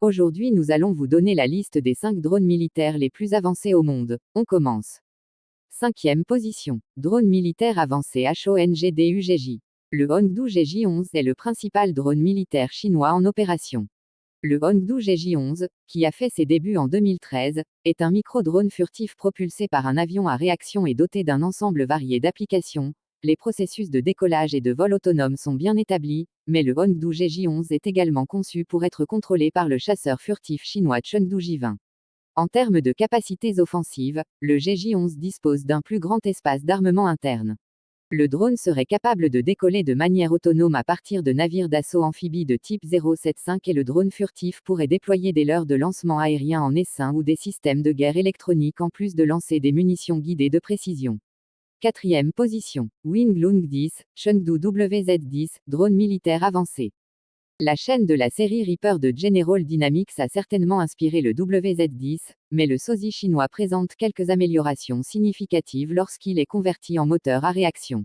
Aujourd'hui nous allons vous donner la liste des 5 drones militaires les plus avancés au monde. On commence. 5e position. Drone militaire avancé HONGDUGJ. Le Hongdu GJ-11 est le principal drone militaire chinois en opération. Le Hongdu GJ-11, qui a fait ses débuts en 2013, est un micro-drone furtif propulsé par un avion à réaction et doté d'un ensemble varié d'applications. Les processus de décollage et de vol autonome sont bien établis, mais le Hongdu GJ-11 est également conçu pour être contrôlé par le chasseur furtif chinois Chengdu J-20. En termes de capacités offensives, le GJ-11 dispose d'un plus grand espace d'armement interne. Le drone serait capable de décoller de manière autonome à partir de navires d'assaut amphibies de type 075 et le drone furtif pourrait déployer des leurres de lancement aérien en essaim ou des systèmes de guerre électronique en plus de lancer des munitions guidées de précision. 4e position. Wing Lung 10, Chengdu WZ-10, drone militaire avancé. La chaîne de la série Reaper de General Dynamics a certainement inspiré le WZ-10, mais le sosie chinois présente quelques améliorations significatives lorsqu'il est converti en moteur à réaction.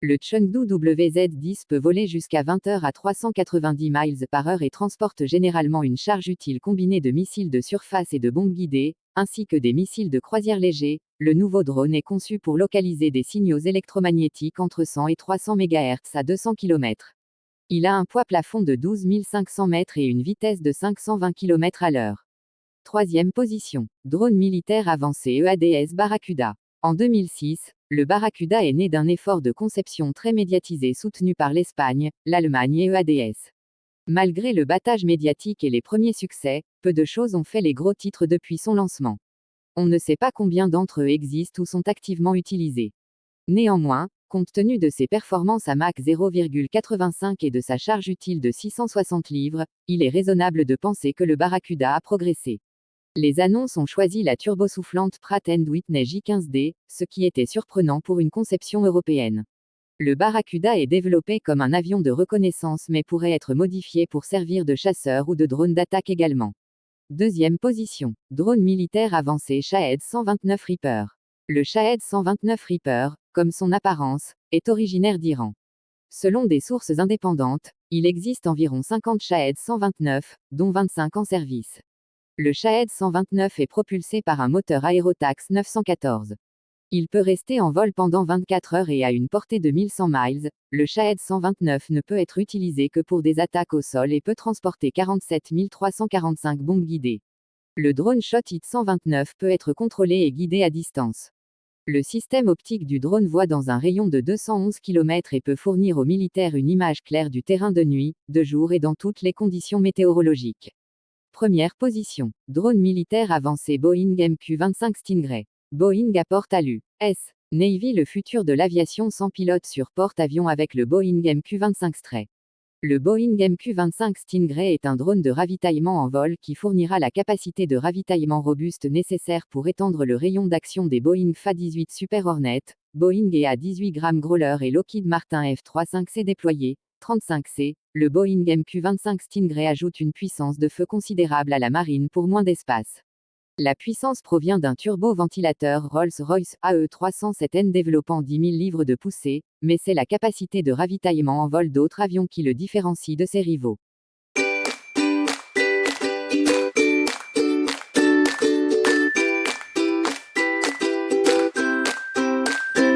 Le Chengdu WZ-10 peut voler jusqu'à 20 heures à 390 miles par heure et transporte généralement une charge utile combinée de missiles de surface et de bombes guidées, ainsi que des missiles de croisière légers. Le nouveau drone est conçu pour localiser des signaux électromagnétiques entre 100 et 300 MHz à 200 km. Il a un poids plafond de 12 500 mètres et une vitesse de 520 km à l'heure. 3e position. Drone militaire avancé EADS Barracuda. En 2006, le Barracuda est né d'un effort de conception très médiatisé soutenu par l'Espagne, l'Allemagne et EADS. Malgré le battage médiatique et les premiers succès, peu de choses ont fait les gros titres depuis son lancement. On ne sait pas combien d'entre eux existent ou sont activement utilisés. Néanmoins, compte tenu de ses performances à Mach 0,85 et de sa charge utile de 660 livres, il est raisonnable de penser que le Barracuda a progressé. Les annonces ont choisi la turbosoufflante Pratt & Whitney J15D, ce qui était surprenant pour une conception européenne. Le Barracuda est développé comme un avion de reconnaissance mais pourrait être modifié pour servir de chasseur ou de drone d'attaque également. 2e position. Drone militaire avancé Shahed 129 Reaper. Le Shahed 129 Reaper, comme son apparence, est originaire d'Iran. Selon des sources indépendantes, il existe environ 50 Shahed 129, dont 25 en service. Le Shahed 129 est propulsé par un moteur Aerotax 914. Il peut rester en vol pendant 24 heures et à une portée de 1100 miles. Le Shahed 129 ne peut être utilisé que pour des attaques au sol et peut transporter 47 345 bombes guidées. Le drone Shot-It 129 peut être contrôlé et guidé à distance. Le système optique du drone voit dans un rayon de 211 km et peut fournir aux militaires une image claire du terrain de nuit, de jour et dans toutes les conditions météorologiques. Première position. Drone militaire avancé Boeing MQ-25 Stingray. Boeing apporte à l'U.S. Navy le futur de l'aviation sans pilote sur porte-avions avec le Boeing MQ-25 Stray. Le Boeing MQ-25 Stingray est un drone de ravitaillement en vol qui fournira la capacité de ravitaillement robuste nécessaire pour étendre le rayon d'action des Boeing FA-18 Super Hornet, Boeing EA-18 Graham Growler et Lockheed Martin F-35C déployés, 35C. Le Boeing MQ-25 Stingray ajoute une puissance de feu considérable à la marine pour moins d'espace. La puissance provient d'un turbo-ventilateur Rolls-Royce AE307N développant 10 000 livres de poussée, mais c'est la capacité de ravitaillement en vol d'autres avions qui le différencie de ses rivaux.